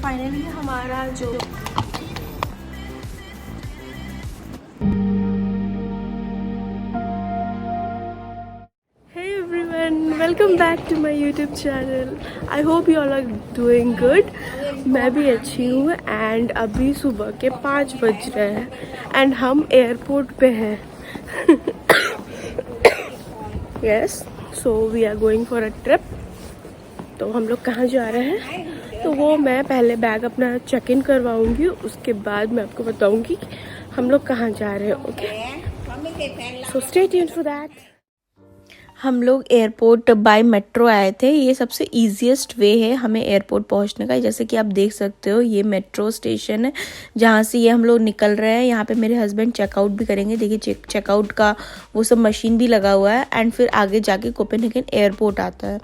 Finally हमारा जो welcome back to my YouTube channel. I hope you all are doing good. मैं भी अच्छी हूँ एंड अभी सुबह के 5 बज रहे हैं एंड हम एयरपोर्ट पे हैं। Yes, so we are going for a trip. तो हम लोग कहाँ जा रहे हैं तो वो मैं पहले बैग अपना चेक इन करवाऊँगी, उसके बाद मैं आपको बताऊँगी हम लोग कहाँ जा रहे हैं। Okay, so stay tuned for that. हम लोग एयरपोर्ट बाय मेट्रो आए थे। ये सबसे ईजीएस्ट वे है हमें एयरपोर्ट पहुंचने का। जैसे कि आप देख सकते हो ये मेट्रो स्टेशन है जहां से ये हम लोग निकल रहे हैं। यहाँ पे मेरे हस्बैंड चेकआउट भी करेंगे। देखिए चेकआउट का वो सब मशीन भी लगा हुआ है एंड फिर आगे जाके कोपेनहेगन एयरपोर्ट आता है।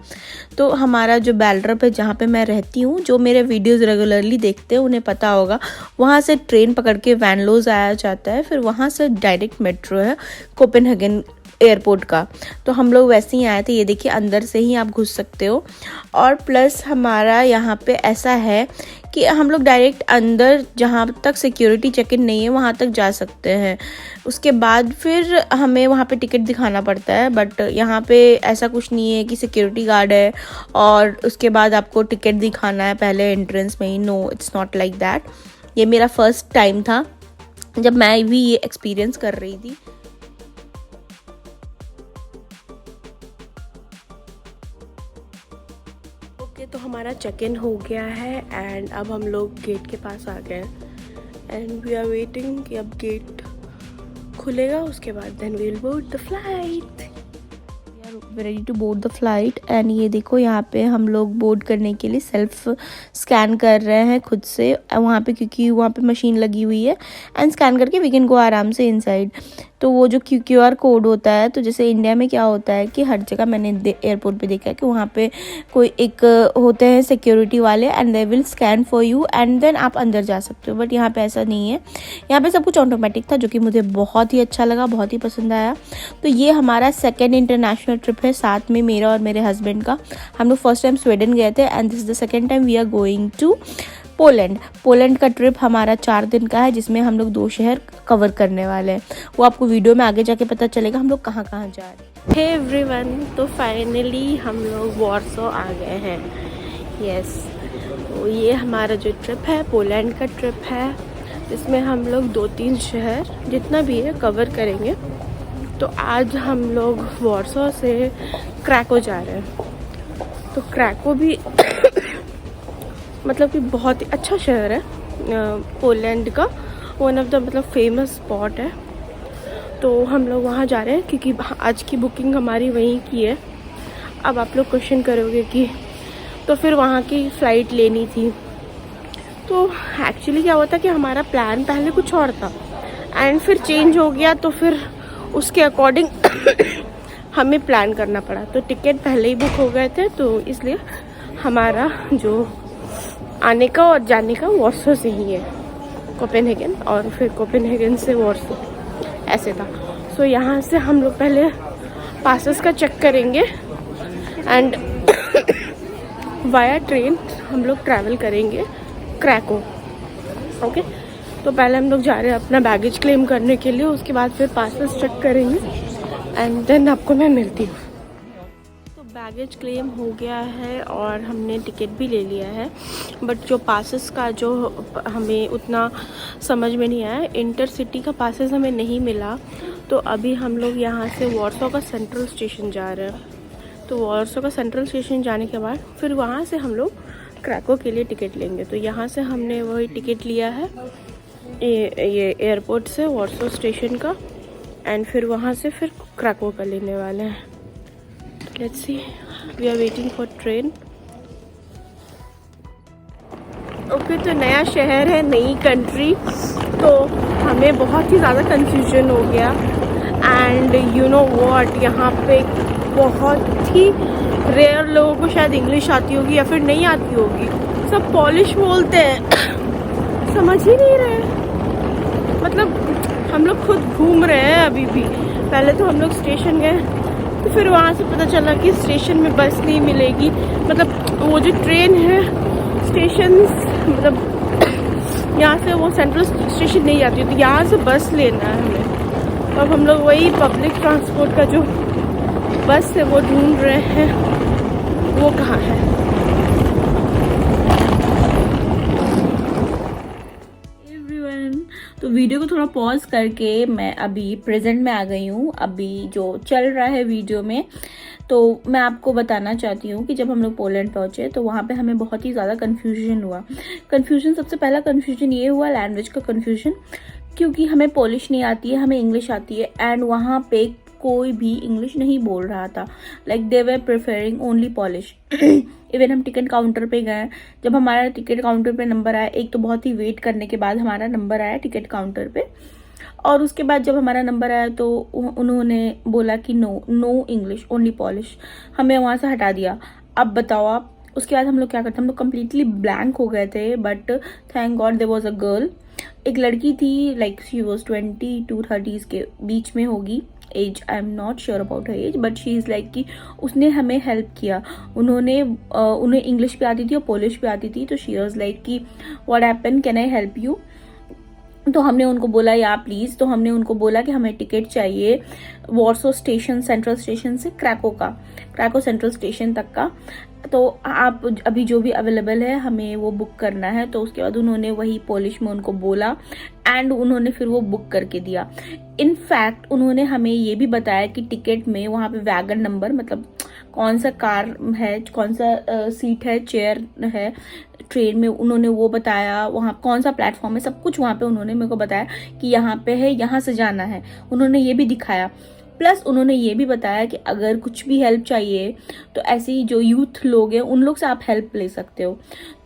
तो हमारा जो बैलरप है जहाँ पे मैं रहती हूँ, जो मेरे वीडियोज़ रेगुलरली देखते हैं उन्हें पता होगा, वहाँ से ट्रेन पकड़ के वैनलोज आया जाता है, फिर वहाँ से डायरेक्ट मेट्रो है कोपेनहेगन एयरपोर्ट का। तो हम लोग वैसे ही आए थे। ये देखिए अंदर से ही आप घुस सकते हो और प्लस हमारा यहाँ पे ऐसा है कि हम लोग डायरेक्ट अंदर जहाँ तक सिक्योरिटी चेक इन नहीं है वहाँ तक जा सकते हैं। उसके बाद फिर हमें वहाँ पे टिकट दिखाना पड़ता है, बट यहाँ पे ऐसा कुछ नहीं है कि सिक्योरिटी गार्ड है और उसके बाद आपको टिकट दिखाना है पहले एंट्रेंस में ही। No, it's not like that. ये मेरा फर्स्ट टाइम था जब मैं भी ये एक्सपीरियंस कर रही थी। तो हमारा चेक इन हो गया है एंड अब हम लोग गेट के पास आ गए एंड वी आर वेटिंग कि अब गेट खुलेगा, उसके बाद then we will board the flight. We are ready to board the flight and ये देखो यहाँ पे हम लोग बोर्ड करने के लिए सेल्फ स्कैन कर रहे हैं खुद से वहाँ पे, क्योंकि वहाँ पे मशीन लगी हुई है एंड स्कैन करके वी कैन गो आराम से इनसाइड। तो वो जो QR कोड होता है, तो जैसे इंडिया में क्या होता है कि हर जगह मैंने एयरपोर्ट पे देखा है कि वहाँ पे कोई एक होते हैं सिक्योरिटी वाले and they will scan for you and then आप अंदर जा सकते हो। बट यहाँ पे ऐसा नहीं है, यहाँ पे सब कुछ ऑटोमेटिक था, जो कि मुझे बहुत ही अच्छा लगा, बहुत ही पसंद आया। तो ये हमारा सेकेंड इंटरनेशनल ट्रिप है साथ में मेरा और मेरे हस्बैंड का। हम लोग फर्स्ट टाइम स्वीडन गए थे and this is the second time we are going to Poland का ट्रिप हमारा 4 दिन का है, जिसमें हम लोग 2 शहर कवर करने वाले हैं। वो आपको वीडियो में आगे जाके पता चलेगा हम लोग कहाँ कहाँ जा रहे हैं। हे एवरीवन, तो फाइनली हम लोग वॉर्सो आ गए हैं। यस, तो ये हमारा जो ट्रिप है पोलैंड का ट्रिप है, जिसमें हम लोग 2-3 शहर जितना भी है कवर करेंगे। तो आज हम लोग वॉर्सो से क्रैको जा रहे हैं। तो क्रैको भी मतलब कि बहुत ही अच्छा शहर है पोलैंड का, वन ऑफ द मतलब फेमस स्पॉट है। तो हम लोग वहाँ जा रहे हैं क्योंकि आज की बुकिंग हमारी वहीं की है। अब आप लोग क्वेश्चन करोगे कि तो फिर वहाँ की फ़्लाइट लेनी थी। तो एक्चुअली क्या हुआ था कि हमारा प्लान पहले कुछ और था एंड फिर चेंज हो गया, तो फिर उसके अकॉर्डिंग हमें प्लान करना पड़ा। तो टिकट पहले ही बुक हो गए थे, तो इसलिए हमारा जो आने का और जाने का वॉर्सो से ही है कोपेनहेगन, और फिर कोपेनहेगन से वॉर्सो, ऐसे था। सो यहाँ से हम लोग पहले पासेस का चेक करेंगे एंड वाया ट्रेन हम लोग ट्रैवल करेंगे क्रैको। ओके, तो पहले हम लोग जा रहे हैं अपना बैगेज क्लेम करने के लिए, उसके बाद फिर पासेस चेक करेंगे एंड देन आपको मैं मिलती हूँ। बैगेज क्लेम हो गया है और हमने टिकट भी ले लिया है, बट जो पासेस का जो हमें उतना समझ में नहीं आया, इंटरसिटी का पासेस हमें नहीं मिला। तो अभी हम लोग यहाँ से वॉर्सो का सेंट्रल स्टेशन जा रहे हैं। तो वॉर्सो का सेंट्रल स्टेशन जाने के बाद फिर वहाँ से हम लोग क्रैको के लिए टिकट लेंगे। तो यहाँ से हमने वही टिकट लिया है ये एयरपोर्ट से वॉर्सो स्टेशन का एंड फिर वहाँ से फिर क्रैको का लेने वाले हैं। Let's see, we are waiting for train. Okay, तो नया शहर है, नई कंट्री, तो हमें बहुत ही ज़्यादा कंफ्यूजन हो गया एंड यू नो व्हाट, यहाँ पे बहुत ही रेयर लोगों को शायद इंग्लिश आती होगी या फिर नहीं आती होगी। सब पॉलिश बोलते हैं, समझ ही नहीं रहे। मतलब हम लोग खुद घूम रहे हैं अभी भी। पहले तो हम लोग स्टेशन गए, तो फिर वहाँ से पता चला कि स्टेशन में बस नहीं मिलेगी, मतलब वो जो ट्रेन है स्टेशन मतलब यहाँ से वो सेंट्रल स्टेशन नहीं जाती, तो यहाँ से बस लेना है हमें। तो अब हम लोग वही पब्लिक ट्रांसपोर्ट का जो बस है वो ढूंढ रहे हैं, वो कहाँ है। तो वीडियो को थोड़ा पॉज करके मैं अभी प्रेजेंट में आ गई हूँ। अभी जो चल रहा है वीडियो में, तो मैं आपको बताना चाहती हूँ कि जब हम लोग पोलैंड पहुँचे तो वहाँ पे हमें बहुत ही ज़्यादा कन्फ्यूजन हुआ। सबसे पहला कन्फ्यूजन ये हुआ लैंग्वेज का कन्फ्यूजन, क्योंकि हमें पोलिश नहीं आती है, हमें इंग्लिश आती है, एंड वहाँ पे कोई भी इंग्लिश नहीं बोल रहा था। Like they were preferring only polish. Even हम टिकट काउंटर पे गए, जब हमारा टिकट काउंटर पे नंबर आया, एक तो बहुत ही वेट करने के बाद हमारा नंबर आया टिकट काउंटर पे, और उसके बाद जब हमारा नंबर आया तो उन्होंने बोला कि नो इंग्लिश, ओनली पॉलिश। हमें वहाँ से हटा दिया। अब बताओ आप, उसके बाद हम लोग क्या करते, हम लोग कम्प्लीटली ब्लैंक हो गए थे। But thank God there was a girl, एक लड़की थी, लाइक शी वाज 20 to 30 के बीच में होगी age, I am not sure about her age, but she is like कि उसने हमें हेल्प किया। उन्हें इंग्लिश भी आती थी और पोलिश भी आती थी, तो शी वाज लाइक कि what happen, can I help you. तो हमने उनको बोला या प्लीज़। तो हमने उनको बोला कि हमें टिकट चाहिए वॉर्सो स्टेशन, सेंट्रल स्टेशन से क्रैको सेंट्रल स्टेशन तक का, तो आप अभी जो भी अवेलेबल है हमें वो बुक करना है। तो उसके बाद उन्होंने वही पोलिश में उनको बोला, एंड उन्होंने फिर वो बुक करके दिया। इनफैक्ट उन्होंने हमें ये भी बताया कि टिकट में वहाँ पे वैगन नंबर, मतलब कौन सा कार है, कौन सा सीट है, चेयर है ट्रेन में, उन्होंने वो बताया। वहाँ कौन सा प्लेटफॉर्म है, सब कुछ वहाँ पे उन्होंने मेरे को बताया कि यहाँ पे है, यहाँ से जाना है, उन्होंने ये भी दिखाया। प्लस उन्होंने ये भी बताया कि अगर कुछ भी हेल्प चाहिए तो ऐसे ही जो यूथ लोग हैं उन लोग से आप हेल्प ले सकते हो।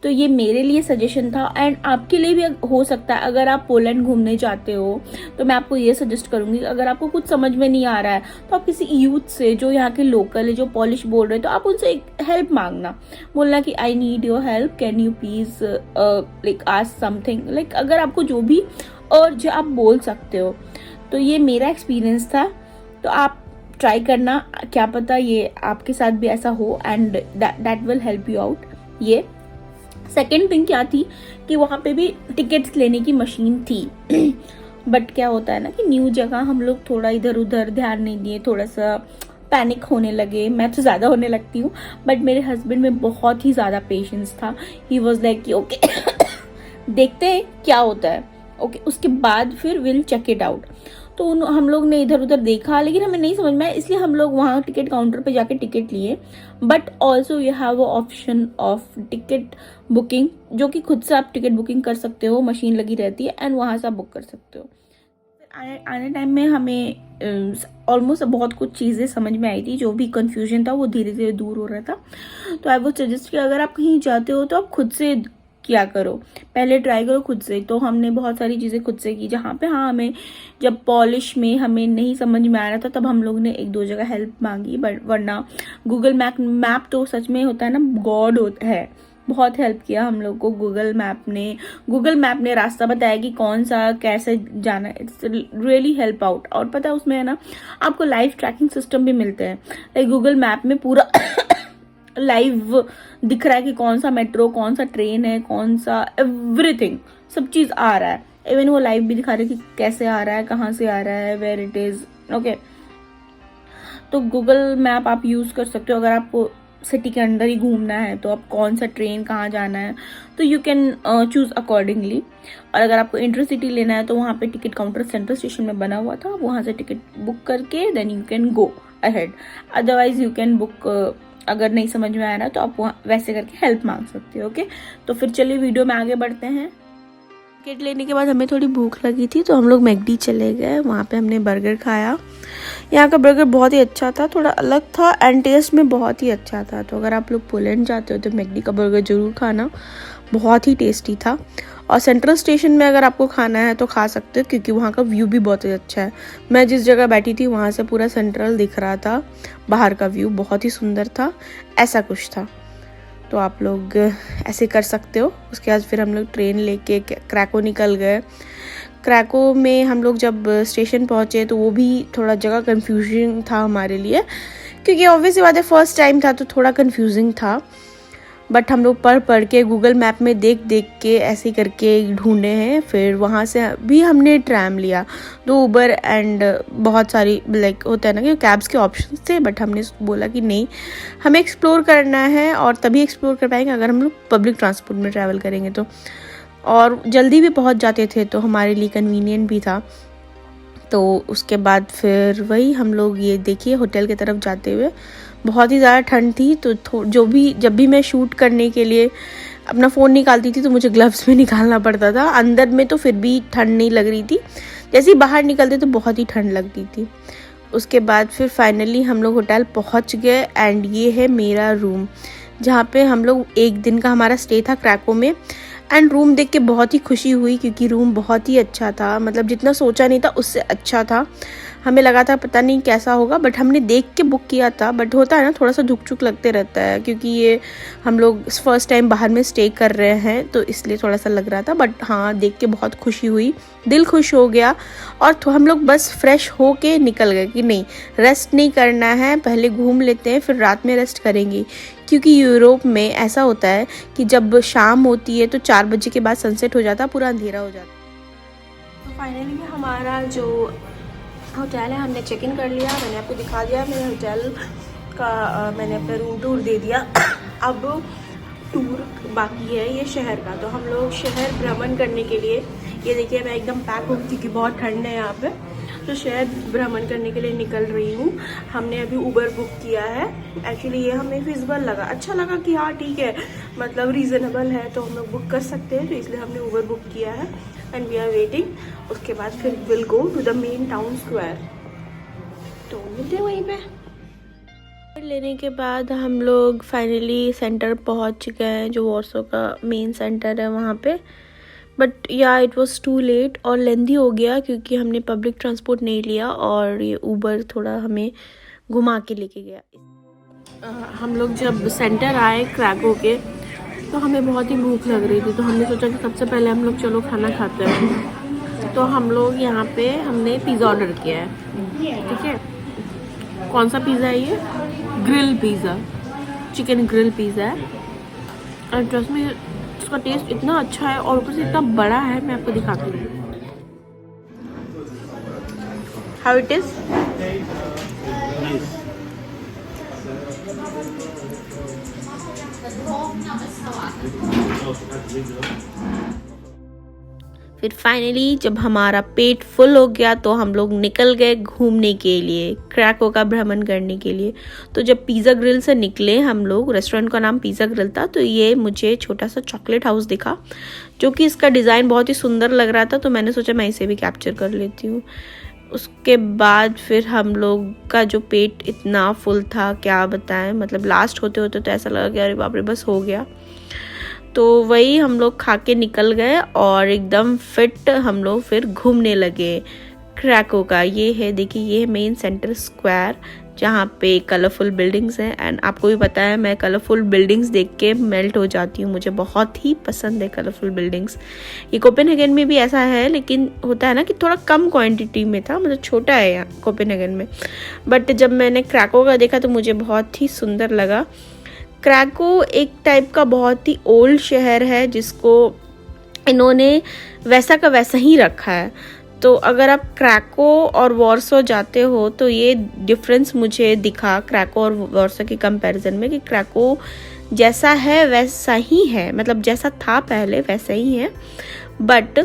तो ये मेरे लिए सजेशन था, एंड आपके लिए भी हो सकता है। अगर आप पोलैंड घूमने जाते हो तो मैं आपको ये सजेस्ट करूँगी, अगर आपको कुछ समझ में नहीं आ रहा है तो आप किसी यूथ से जो यहाँ के लोकल है, जो पॉलिश बोल रहे हैं, तो आप उनसे एक हेल्प मांगना, बोलना कि I need your help, can you please like ask something, like अगर आपको जो भी अर्ज आप बोल सकते हो। तो ये मेरा एक्सपीरियंस था, तो आप ट्राई करना, क्या पता ये आपके साथ भी ऐसा हो, and that will help you out. ये सेकेंड थिंग क्या थी कि वहाँ पे भी टिकट्स लेने की मशीन थी। बट क्या होता है ना कि न्यू जगह हम लोग थोड़ा इधर उधर ध्यान नहीं दिए, थोड़ा सा पैनिक होने लगे। मैं तो ज़्यादा होने लगती हूँ, बट मेरे हस्बैंड में बहुत ही ज़्यादा पेशेंस था। ही वॉज लाइक कि ओके देखते हैं क्या होता है, ओके उसके बाद फिर विल चेक इट आउट। तो हम लोग ने इधर उधर देखा, लेकिन हमें नहीं समझ में आया, इसलिए हम लोग वहाँ टिकट काउंटर पे जाके टिकट लिए। But also you have option of ticket booking, जो कि खुद से आप टिकट बुकिंग कर सकते हो, मशीन लगी रहती है, एंड वहाँ से आप बुक कर सकते हो। आने टाइम में हमें ऑलमोस्ट बहुत कुछ चीज़ें समझ में आई थी, जो भी कंफ्यूजन था वो धीरे धीरे दूर हो रहा था। तो आई वुड सजेस्ट कि अगर आप कहीं जाते हो तो आप खुद से क्या करो, पहले ट्राई करो खुद से। तो हमने बहुत सारी चीज़ें खुद से की, जहाँ पे हाँ हमें जब पॉलिश में हमें नहीं समझ में आ रहा था तब हम लोग ने एक दो जगह हेल्प मांगी, बट वरना गूगल मैप तो सच में होता है ना, गॉड है। बहुत हेल्प किया हम लोग को गूगल मैप ने रास्ता बताया कि कौन सा कैसे जाना है। It's really help out. और पता है उसमें है ना आपको लाइव ट्रैकिंग सिस्टम भी मिलते हैं, लाइक गूगल मैप में पूरा लाइव दिख रहा है कि कौन सा मेट्रो, कौन सा ट्रेन है, कौन सा एवरीथिंग, सब चीज़ आ रहा है। इवन वो लाइव भी दिखा रहे हैं कि कैसे आ रहा है, कहाँ से आ रहा है, वेयर इट इज़, ओके। तो गूगल मैप आप यूज़ कर सकते हो। अगर आपको सिटी के अंदर ही घूमना है तो आप कौन सा ट्रेन कहाँ जाना है, तो यू कैन चूज़ अकॉर्डिंगली। और अगर आपको इंटरसिटी लेना है तो वहाँ पे टिकट काउंटर सेंट्रल स्टेशन में बना हुआ था, वहाँ से टिकट बुक करके then you can go ahead. Otherwise you can book, अगर नहीं समझ में आ रहा तो आप वहाँ वैसे करके हेल्प मांग सकते हो, ओके। तो फिर चलिए वीडियो में आगे बढ़ते हैं। टिकट लेने के बाद हमें थोड़ी भूख लगी थी, तो हम लोग मैकडी चले गए। वहाँ पे हमने बर्गर खाया। यहाँ का बर्गर बहुत ही अच्छा था, थोड़ा अलग था, एंड टेस्ट में बहुत ही अच्छा था। तो अगर आप लोग पोलैंड जाते हो तो मैकडी का बर्गर ज़रूर खाना, बहुत ही टेस्टी था। और सेंट्रल स्टेशन में अगर आपको खाना है तो खा सकते हो, क्योंकि वहाँ का व्यू भी बहुत ही अच्छा है। मैं जिस जगह बैठी थी वहाँ से पूरा सेंट्रल दिख रहा था, बाहर का व्यू बहुत ही सुंदर था, ऐसा कुछ था। तो आप लोग ऐसे कर सकते हो। उसके बाद फिर हम लोग ट्रेन लेके क्रैको निकल गए। क्रैको में हम लोग जब स्टेशन पहुँचे तो वो भी थोड़ा जगह कन्फ्यूजिंग था हमारे लिए, क्योंकि ऑब्वियसली बात है फर्स्ट टाइम था तो थोड़ा कन्फ्यूजिंग था। बट हम लोग पढ़ के गूगल मैप में देख के ऐसे करके ढूंढे हैं। फिर वहाँ से भी हमने ट्रैम लिया, तो उबर एंड बहुत सारी लाइक होता है ना कि कैब्स के ऑप्शन थे, बट हमने बोला कि नहीं, हमें एक्सप्लोर करना है और तभी एक्सप्लोर कर पाएंगे अगर हम लोग पब्लिक ट्रांसपोर्ट में ट्रैवल करेंगे तो। और जल्दी भी पहुँच जाते थे तो हमारे लिए कन्वीनियंट भी था। तो उसके बाद फिर वही हम लोग ये देखिए होटल की तरफ जाते हुए, बहुत ही ज़्यादा ठंड थी, तो जब भी मैं शूट करने के लिए अपना फ़ोन निकालती थी तो मुझे ग्लव्स में निकालना पड़ता था। अंदर में तो फिर भी ठंड नहीं लग रही थी, जैसे ही बाहर निकलते तो बहुत ही ठंड लगती थी। उसके बाद फिर फाइनली हम लोग होटल पहुंच गए एंड ये है मेरा रूम, जहाँ पे हम लोग एक दिन का हमारा स्टे था क्रैको में। एंड रूम देख के बहुत ही खुशी हुई क्योंकि रूम बहुत ही अच्छा था, मतलब जितना सोचा नहीं था उससे अच्छा था। हमें लगा था पता नहीं कैसा होगा, बट हमने देख के बुक किया था। बट होता है ना, थोड़ा सा धुक चुक लगते रहता है क्योंकि ये हम लोग फर्स्ट टाइम बाहर में स्टे कर रहे हैं, तो इसलिए थोड़ा सा लग रहा था। बट हाँ, देख के बहुत खुशी हुई, दिल खुश हो गया। और तो हम लोग बस फ्रेश हो के निकल गए कि नहीं, रेस्ट नहीं करना है, पहले घूम लेते हैं फिर रात में रेस्ट करेंगे। क्योंकि यूरोप में ऐसा होता है कि जब शाम होती है तो 4 बजे के बाद सनसेट हो जाता, पूरा अंधेरा हो जाता। तो फाइनली हमारा जो होटल है हमने चेक इन कर लिया, मैंने आपको दिखा दिया मेरे होटल का, मैंने अपना रूम टूर दे दिया। अब टूर बाकी है ये शहर का, तो हम लोग शहर भ्रमण करने के लिए, ये देखिए मैं एकदम पैक हूँ क्योंकि बहुत ठंड है यहाँ पे, तो शहर भ्रमण करने के लिए निकल रही हूँ। हमने अभी उबर बुक किया है। एक्चुअली ये हमें फिजिबल लगा, अच्छा लगा कि हाँ ठीक है, मतलब रीज़नेबल है तो हम लोग बुक कर सकते हैं, तो इसलिए हमने उबर बुक किया है एंड वी आर वेटिंग। उसके बाद फिर will go to the main town square, तो मिलते हैं वहीं पे। लेने के बाद हम लोग फाइनली सेंटर पहुंच गए हैं, जो वॉर्सो का मेन सेंटर है वहाँ पे। बट या इट वॉज टू लेट और लेंदी हो गया क्योंकि हमने पब्लिक ट्रांसपोर्ट नहीं लिया और ये उबर थोड़ा हमें घुमा के लेके गया। हम लोग जब सेंटर आए क्रैको के तो हमें बहुत ही भूख लग रही थी, तो हमने सोचा कि सबसे पहले हम लोग चलो खाना खाते हैं। तो हम लोग यहाँ पे हमने पिज़्ज़ा ऑर्डर किया है, ठीक है। कौन सा पिज़्ज़ा है ये? Grill pizza, chicken grill pizza है। और ट्रस्ट में उसका टेस्ट इतना अच्छा है और ऊपर से इतना बड़ा है, मैं आपको दिखाती हूँ हाउ इट इज। फिर फाइनली जब हमारा पेट फुल हो गया तो हम लोग निकल गए घूमने के लिए, क्रैको का भ्रमण करने के लिए। तो जब पिज़्ज़ा ग्रिल से निकले हम लोग, रेस्टोरेंट का नाम पिज़्ज़ा ग्रिल था, तो ये मुझे छोटा सा चॉकलेट हाउस दिखा, जो कि इसका डिज़ाइन बहुत ही सुंदर लग रहा था, तो मैंने सोचा मैं इसे भी कैप्चर कर लेती हूँ। उसके बाद फिर हम लोग का जो पेट इतना फुल था क्या बताएं, मतलब लास्ट होते होते तो ऐसा लगा कि अरे बाप रे बस हो गया। तो वही हम लोग खा के निकल गए और एकदम फिट हम लोग फिर घूमने लगे क्रैको का। ये है देखिए, ये है मेन सेंटर स्क्वायर जहाँ पे कलरफुल बिल्डिंग्स हैं। एंड आपको भी पता है मैं कलरफुल बिल्डिंग्स देख के मेल्ट हो जाती हूँ, मुझे बहुत ही पसंद है कलरफुल बिल्डिंग्स। ये कोपेनहेगन में भी ऐसा है, लेकिन होता है ना कि थोड़ा कम क्वांटिटी में था, मतलब छोटा है यहाँ कोपेनहेगन में। बट जब मैंने क्रैको का देखा तो मुझे बहुत ही सुंदर लगा। क्रैको एक टाइप का बहुत ही ओल्ड शहर है जिसको इन्होंने वैसा का वैसा ही रखा है। तो अगर आप क्रैको और वॉर्सो जाते हो तो ये डिफरेंस मुझे दिखा क्रैको और वॉर्सो के कंपैरिजन में, कि क्रैको जैसा है वैसा ही है, मतलब जैसा था पहले वैसा ही है। But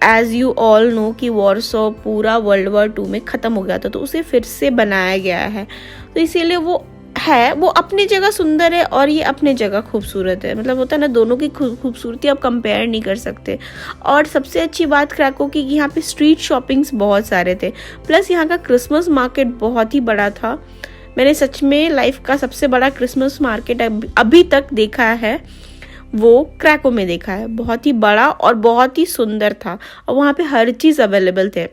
as you all know कि वॉर्सो पूरा वर्ल्ड वॉर 2 में ख़त्म हो गया था, तो उसे फिर से बनाया गया है, तो इसीलिए वो अपनी जगह सुंदर है और ये अपनी जगह खूबसूरत है। मतलब होता है ना, दोनों की खूबसूरती आप कंपेयर नहीं कर सकते। और सबसे अच्छी बात क्रैको की कि यहाँ पे स्ट्रीट शॉपिंग्स बहुत सारे थे, प्लस यहाँ का क्रिसमस मार्केट बहुत ही बड़ा था। मैंने सच में लाइफ का सबसे बड़ा क्रिसमस मार्केट अभी तक देखा है, वो क्रैको में देखा है। बहुत ही बड़ा और बहुत ही सुंदर था और वहाँ पे हर चीज़ अवेलेबल थे।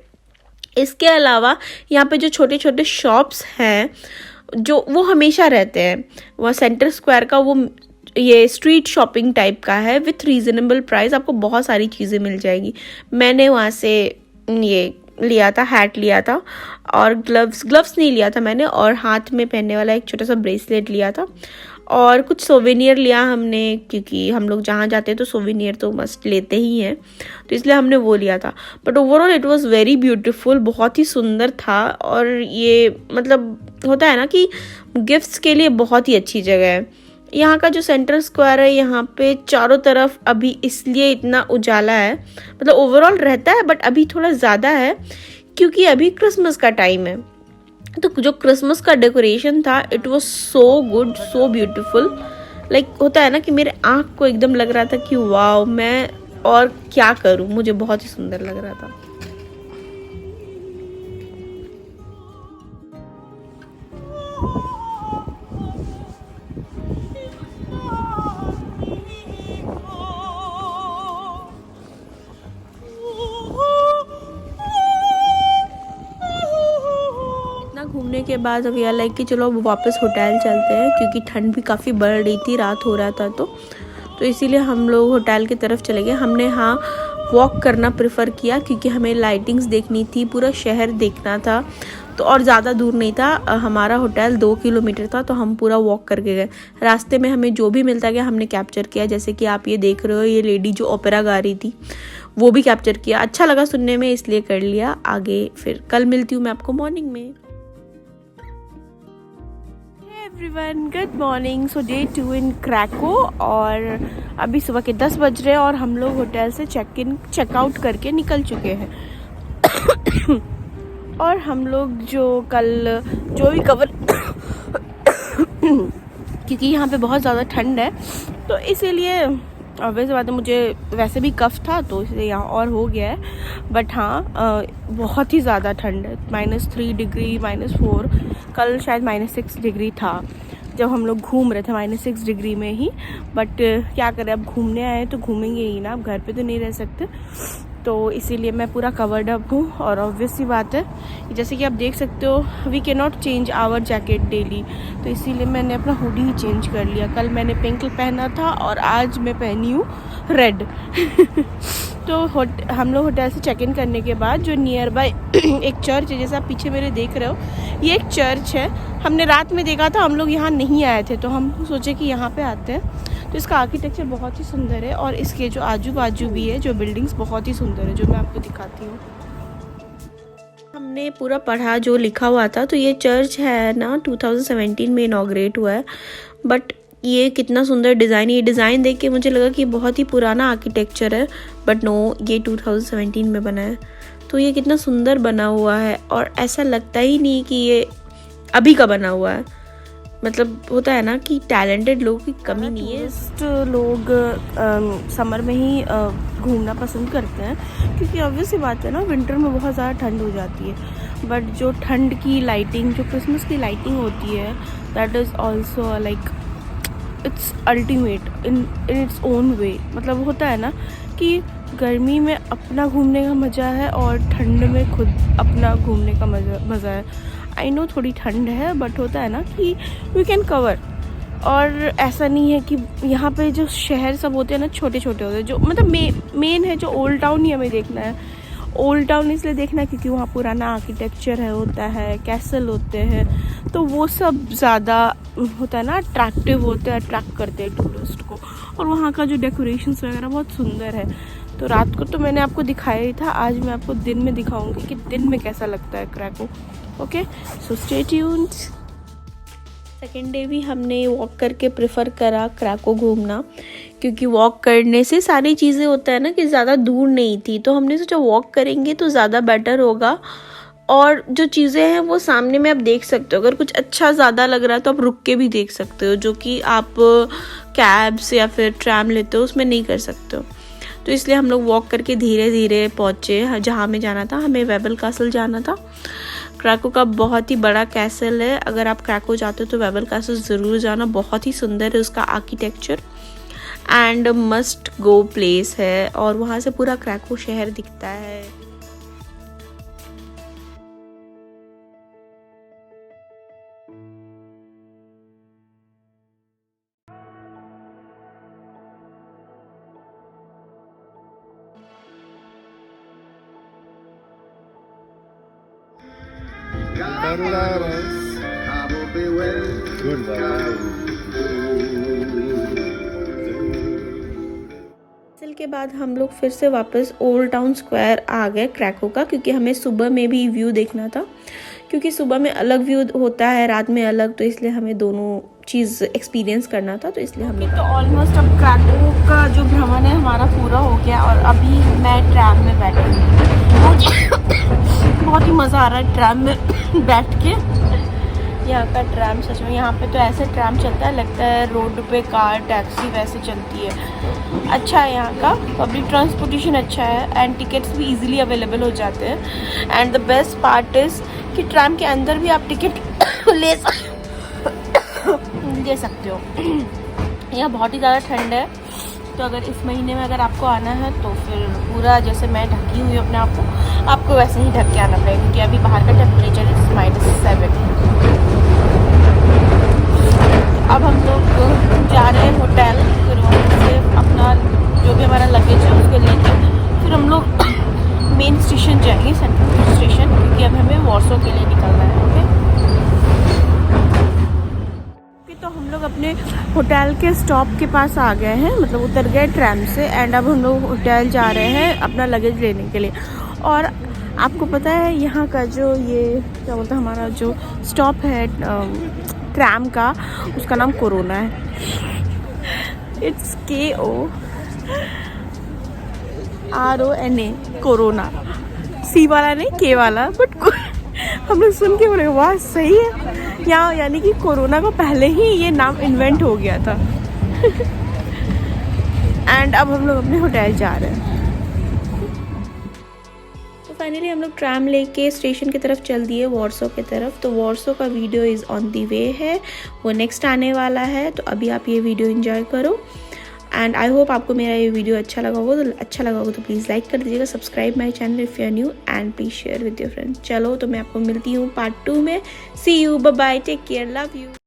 इसके अलावा यहाँ पे जो छोटे छोटे शॉप्स हैं जो वो हमेशा रहते हैं, वह सेंटर स्क्वायर का वो ये स्ट्रीट शॉपिंग टाइप का है विथ रीज़नेबल प्राइस, आपको बहुत सारी चीज़ें मिल जाएगी। मैंने वहाँ से ये लिया था, हैट लिया था और ग्लव्स नहीं लिया था मैंने, और हाथ में पहनने वाला एक छोटा सा ब्रेसलेट लिया था। और कुछ सोवेनियर लिया हमने, क्योंकि हम लोग जहाँ जाते हैं तो सोवेनियर तो मस्ट लेते ही हैं, तो इसलिए हमने वो लिया था। But overall it was very beautiful, बहुत ही सुंदर था। और ये मतलब होता है ना कि गिफ्ट्स के लिए बहुत ही अच्छी जगह है। यहाँ का जो सेंट्रल स्क्वायर है, यहाँ पे चारों तरफ अभी इसलिए इतना उजाला है, मतलब ओवरऑल रहता है बट अभी थोड़ा ज़्यादा है क्योंकि अभी क्रिसमस का टाइम है। तो जो क्रिसमस का डेकोरेशन था it was so good, so beautiful. Like होता है ना कि मेरे आँख को एकदम लग रहा था कि वाओ, मैं और क्या करूँ, मुझे बहुत ही सुंदर लग रहा था। घूमने के बाद अब यह लाइक कि चलो अब वापस होटल चलते हैं, क्योंकि ठंड भी काफ़ी बढ़ रही थी, रात हो रहा था तो इसीलिए हम लोग होटल की तरफ चले गए। हमने हाँ वॉक करना प्रेफर किया क्योंकि हमें लाइटिंग्स देखनी थी, पूरा शहर देखना था। तो और ज़्यादा दूर नहीं था, हमारा होटल 2 किलोमीटर था, तो हम पूरा वॉक करके गए। रास्ते में हमें जो भी मिलता गया हमने कैप्चर किया, जैसे कि आप ये देख रहे हो, ये लेडी जो ओपेरा गा रही थी वो भी कैप्चर किया। अच्छा लगा सुनने में, इसलिए कर लिया। आगे फिर कल मिलती हूँ मैं आपको मॉर्निंग में। Everyone good morning. So day 2 in Krakow, और अभी सुबह के 10 बज रहे हैं और हम लोग होटल से चेकआउट करके निकल चुके हैं। और हम लोग जो कल जो भी कवर क्योंकि यहाँ पे बहुत ज़्यादा ठंड है तो इसीलिए वैसे बात है, मुझे वैसे भी कफ था तो इसलिए यहाँ और हो गया है। बट हाँ बहुत ही ज़्यादा ठंड है, -3 डिग्री, -4, कल शायद -6 डिग्री था जब हम लोग घूम रहे थे, -6 डिग्री में ही। बट क्या करें, अब घूमने आए तो घूमेंगे ही ना, अब घर पे तो नहीं रह सकते। तो इसीलिए मैं पूरा कवर्ड अप हूँ। और ऑब्वियस सी बात है, जैसे कि आप देख सकते हो, we can not change our jacket daily, तो इसीलिए मैंने अपना हुडी ही चेंज कर लिया। कल मैंने पिंक पहना था और आज मैं पहनी हूँ रेड। तो हम लोग होटल से चेक इन करने के बाद जो नियर बाय एक चर्च है, जैसे आप पीछे मेरे देख रहे हो, ये एक चर्च है। हमने रात में देखा था, हम लोग यहाँ नहीं आए थे तो हम सोचे कि यहाँ पे आते हैं। तो इसका आर्किटेक्चर बहुत ही सुंदर है और इसके जो आजू बाजू भी है जो बिल्डिंग्स बहुत ही सुंदर है, जो मैं आपको दिखाती हूँ। हमने पूरा पढ़ा जो लिखा हुआ था, तो ये चर्च है ना 2017 में इनॉग्रेट हुआ है। बट ये कितना सुंदर डिज़ाइन, ये डिज़ाइन देख के मुझे लगा कि बहुत ही पुराना आर्किटेक्चर है, बट नो, ये 2017 में बना है। तो ये कितना सुंदर बना हुआ है और ऐसा लगता ही नहीं कि ये अभी का बना हुआ है। मतलब होता है ना कि टैलेंटेड लोगों की कमी नहीं है। टूरिस्ट लोग समर में ही घूमना पसंद करते हैं, क्योंकि ऑब्वियस सी बात है ना, विंटर में बहुत ज़्यादा ठंड हो जाती है। बट जो ठंड की लाइटिंग, जो क्रिसमस की लाइटिंग होती है, that is also like it's ultimate in its own way. मतलब होता है ना कि गर्मी में अपना घूमने का मज़ा है और ठंड में खुद अपना घूमने का मज़ा है। आई नो थोड़ी ठंड है, बट होता है ना कि वी कैन कवर। और ऐसा नहीं है कि यहाँ पे जो शहर सब होते हैं ना, छोटे छोटे होते हैं, जो मतलब मेन है जो ओल्ड टाउन ही हमें देखना है। ओल्ड टाउन इसलिए देखना है क्योंकि वहाँ पुराना आर्किटेक्चर है, होता है, कैसल होते हैं, तो वो सब ज़्यादा होता है ना अट्रैक्टिव होते हैं, अट्रैक्ट करते हैं टूरिस्ट को। और वहाँ का जो डेकोरेशंस वगैरह बहुत सुंदर है। तो रात को तो मैंने आपको दिखाया ही था, आज मैं आपको दिन में दिखाऊंगी कि दिन में कैसा लगता है Krakow. Okay, so stay tuned. Second day भी हमने वॉक करके प्रेफर करा क्रैको घूमना, क्योंकि वॉक करने से सारी चीज़ें होता है ना कि ज़्यादा दूर नहीं थी, तो हमने सोचा वॉक करेंगे तो ज़्यादा बेटर होगा। और जो चीज़ें हैं वो सामने में आप देख सकते हो, अगर कुछ अच्छा ज़्यादा लग रहा है तो आप रुक के भी देख सकते हो, जो कि आप कैब्स या फिर ट्रैम लेते हो उसमें नहीं कर सकते हो। तो इसलिए हम लोग वॉक करके धीरे धीरे पहुँचे जहाँ हमें जाना था। हमें वेबल कैसल जाना था। क्रैको का बहुत ही बड़ा कैसल है, अगर आप क्रैको जाते हो तो वेबल कैसल ज़रूर जाना, बहुत ही सुंदर है उसका architecture and must go place है। और वहाँ से पूरा क्रैको शहर दिखता है। I will be well. Good. Hostel के बाद हम लोग फिर से वापस ओल्ड टाउन स्क्वायर आ गए क्रैको का, क्योंकि हमें सुबह में भी व्यू देखना था, क्योंकि सुबह में अलग व्यू होता है, रात में अलग, तो इसलिए हमें दोनों चीज़ एक्सपीरियंस करना था, तो इसलिए हम लोग तो ऑलमोस्ट अब क्रैको का जो भ्रमण है हमारा पूरा हो गया और अभी मैं ट्रैम में बैठी हूँ। बहुत ही मज़ा आ रहा है ट्रैम में बैठ के। यहाँ का ट्रैम सच में, यहाँ पे तो ऐसे ट्रैम चलता है लगता है रोड पे कार टैक्सी वैसे चलती है। अच्छा है यहाँ का पब्लिक ट्रांसपोर्टेशन, अच्छा है एंड टिकट्स भी इजीली अवेलेबल हो जाते हैं। And the best part is कि ट्रैम के अंदर भी आप टिकट ले सकते हो। यहाँ बहुत ही ज़्यादा ठंड है, तो अगर इस महीने में अगर आपको आना है तो फिर पूरा जैसे मैं ढकी हुई हूँ अपने आप को, आपको वैसे ही ढक के आना पड़ेगा, क्योंकि अभी बाहर का टेम्परेचर इज -7। अब हम लोग जा रहे हैं होटल, फिर वहाँ से अपना जो भी हमारा लगेज है उसको लेके फिर हम लोग मेन स्टेशन जाएंगे, सेंट्रल स्टेशन, क्योंकि अब हमें वॉर्सो के लिए निकलना है। ओके, तो हम लोग अपने होटल के स्टॉप के पास आ गए हैं, मतलब उतर गए ट्रैम से, एंड अब हम लोग होटल जा रहे हैं अपना लगेज लेने के लिए। और आपको पता है यहाँ का जो ये क्या बोलते हैं, हमारा जो स्टॉप है ट्रैम का, उसका नाम कोरोना है। इट्स KORONA, कोरोना, सी वाला नहीं के वाला, बट हम लोग सुन के बोले वाह सही है, यहाँ यानी कि कोरोना को पहले ही ये नाम इन्वेंट हो गया था। एंड अब हम लोग अपने होटल जा रहे हैं। तो फाइनली हम लोग ट्रैम लेके स्टेशन की तरफ चल दिए, वॉर्सो की तरफ। तो वॉर्सो का वीडियो इज़ ऑन दी वे है, वो नेक्स्ट आने वाला है, तो अभी आप ये वीडियो एंजॉय करो। एंड आई होप आपको मेरा ये वीडियो अच्छा लगा होगा, तो प्लीज़ लाइक कर दीजिएगा, subscribe my channel if you are new, and please share with your friends. चलो तो मैं आपको मिलती हूँ पार्ट 2 में। See you, bye bye, take care, love you.